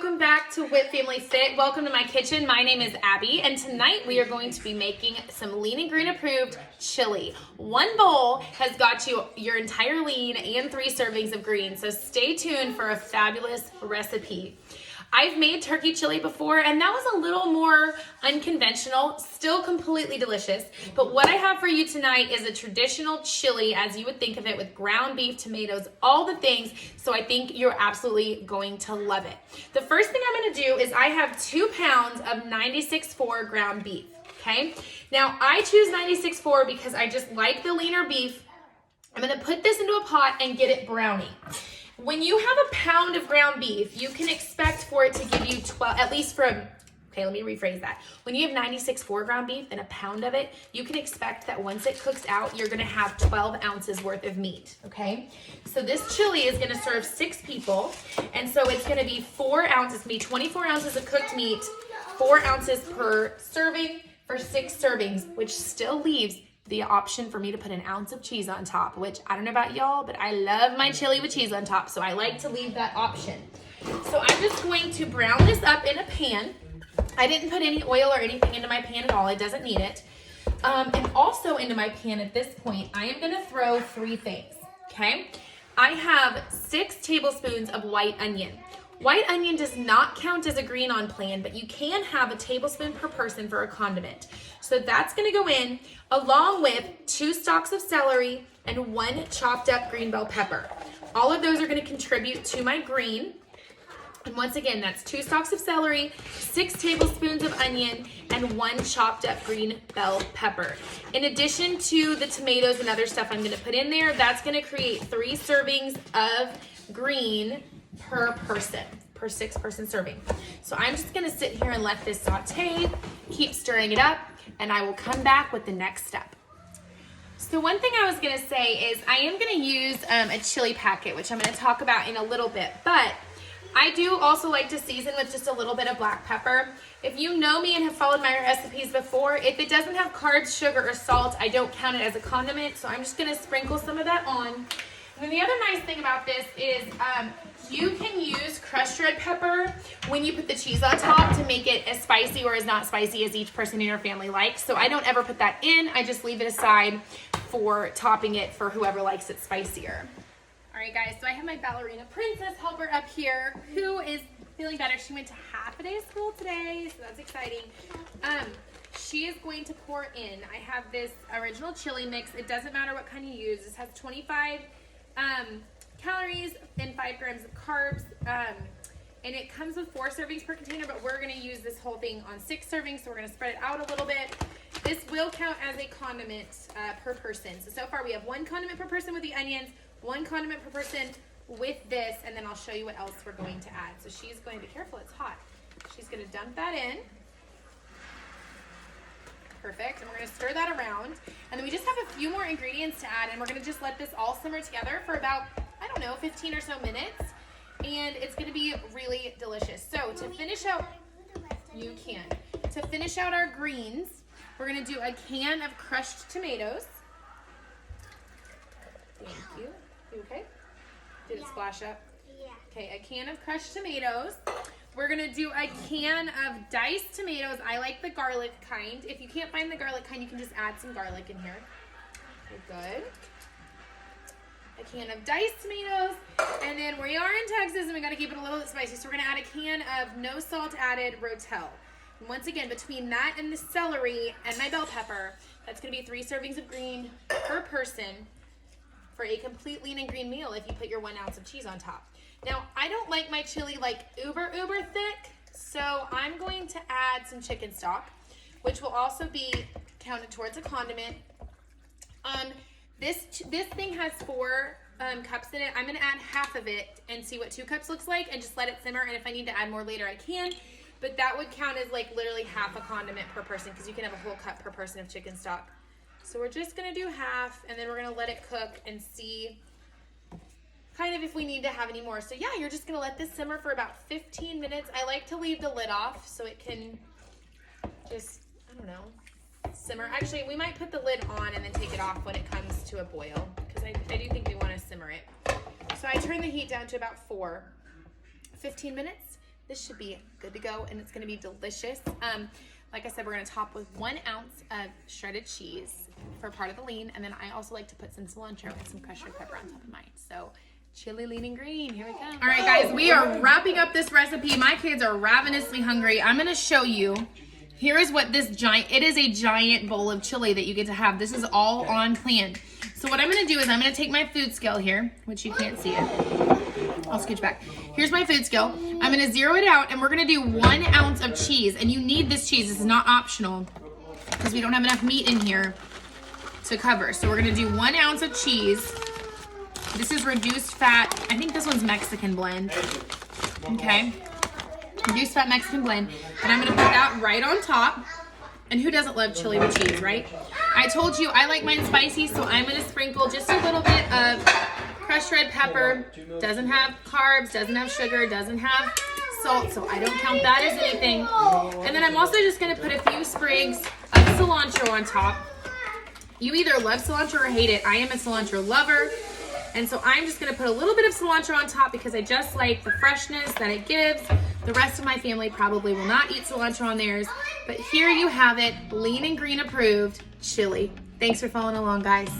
welcome back to Whip Family Fit. Welcome to my kitchen. My name is Abby, and tonight we are going to be making some Lean and Green approved chili. One bowl has got you your entire lean and 3 servings of green, so stay tuned for a fabulous recipe. I've made turkey chili before, and that was a little more unconventional, still completely delicious. But what I have for you tonight is a traditional chili, as you would think of it, with ground beef, tomatoes, all the things. So I think you're absolutely going to love it. The first thing I'm gonna do is I have 2 pounds of 96.4 ground beef, okay? Now I choose 96.4 because I just like the leaner beef. I'm gonna put this into a pot and get it browning. When you have a pound of ground beef, you can expect for it to give you 12, at least from, okay, let me rephrase that. When you have 96.4 ground beef and a pound of it, you can expect that once it cooks out, you're gonna have 12 ounces worth of meat, okay? So this chili is gonna serve 6 people, and so it's gonna be 4 ounces, it's gonna be 24 ounces of cooked meat, 4 ounces per serving for 6 servings, which still leaves the option for me to put an ounce of cheese on top, which I don't know about y'all, but I love my chili with cheese on top, so I like to leave that option. So I'm just going to brown this up in a pan. I didn't put any oil or anything into my pan at all. It doesn't need it. And also into my pan at this point, I am gonna throw 3 things, okay? I have 6 tablespoons of white onion. White onion does not count as a green on plan, but you can have a tablespoon per person for a condiment. So that's gonna go in along with 2 stalks of celery and 1 chopped up green bell pepper. All of those are gonna contribute to my green. And once again, that's 2 stalks of celery, 6 tablespoons of onion, and 1 chopped up green bell pepper. In addition to the tomatoes and other stuff I'm gonna put in there, that's gonna create 3 servings of green per person, per 6-person serving. So I'm just gonna sit here and let this saute, keep stirring it up, and I will come back with the next step. So one thing I was gonna say is I am gonna use a chili packet, which I'm gonna talk about in a little bit, but I do also like to season with just a little bit of black pepper. If you know me and have followed my recipes before, if it doesn't have carbs, sugar, or salt, I don't count it as a condiment, so I'm just gonna sprinkle some of that on. And then the other nice thing about this is you can use crushed red pepper when you put the cheese on top to make it as spicy or as not spicy as each person in your family likes. So I don't ever put that in. I just leave it aside for topping it for whoever likes it spicier. All right, guys, so I have my ballerina princess helper up here who is feeling better. She went to half a day of school today, so that's exciting. She is going to pour in. I have this original chili mix. It doesn't matter what kind you use. This has 25 calories and 5 grams of carbs, and it comes with 4 servings per container, but we're going to use this whole thing on 6 servings, so we're going to spread it out a little bit. This will count as a condiment per person. So far we have 1 condiment per person with the onions, 1 condiment per person with this, and then I'll show you what else we're going to add. So she's going to be careful, it's hot. She's going to dump that in. Perfect, and we're gonna stir that around. And then we just have a few more ingredients to add, and we're gonna just let this all simmer together for about, I don't know, 15 or so minutes. And it's gonna be really delicious. So to finish out, you can. To finish out our greens, we're gonna do a can of crushed tomatoes. Thank you. You okay? Did it splash up? Yeah. Okay, a can of crushed tomatoes. We're gonna do a can of diced tomatoes. I like the garlic kind. If you can't find the garlic kind, you can just add some garlic in here. Okay, good. A can of diced tomatoes. And then we are in Texas and we gotta keep it a little bit spicy, so we're gonna add a can of no salt added Rotel. And once again, between that and the celery and my bell pepper, that's gonna be 3 servings of green per person for a complete lean and green meal if you put your 1 ounce of cheese on top. Now, I don't like my chili like uber thick, so I'm going to add some chicken stock, which will also be counted towards a condiment. This thing has 4 cups in it. I'm gonna add half of it and see what 2 cups looks like and just let it simmer, and if I need to add more later, I can. But that would count as like literally half a condiment per person because you can have a whole cup per person of chicken stock. So we're just gonna do half, and then we're gonna let it cook and see kind of if we need to have any more. So yeah, you're just gonna let this simmer for about 15 minutes. I like to leave the lid off so it can just, I don't know, simmer. Actually, we might put the lid on and then take it off when it comes to a boil because I do think we wanna simmer it. So I turn the heat down to about 4. 15 minutes, this should be good to go, and it's gonna be delicious. Like I said, we're gonna top with 1 ounce of shredded cheese for part of the lean, and then I also like to put some cilantro and some crushed red pepper on top of mine. So chili, lean, and green, here we go. All right, guys, we are wrapping up this recipe. My kids are ravenously hungry. I'm gonna show you. Here is what this it is a giant bowl of chili that you get to have. This is all on plan. So what I'm gonna do is I'm gonna take my food scale here, which you can't see it. I'll scooch back. Here's my food scale. I'm gonna zero it out, and we're gonna do 1 ounce of cheese. And you need this cheese, this is not optional, because we don't have enough meat in here to cover. So we're gonna do 1 ounce of cheese. This is reduced fat. I think this one's Mexican blend. Okay. Reduced fat Mexican blend. And I'm gonna put that right on top. And who doesn't love chili with cheese, right? I told you I like mine spicy, so I'm gonna sprinkle just a little bit of crushed red pepper. Doesn't have carbs, doesn't have sugar, doesn't have salt, so I don't count that as anything. And then I'm also just gonna put a few sprigs of cilantro on top. You either love cilantro or hate it. I am a cilantro lover. And so I'm just gonna put a little bit of cilantro on top because I just like the freshness that it gives. The rest of my family probably will not eat cilantro on theirs, but here you have it, lean and green approved chili. Thanks for following along, guys.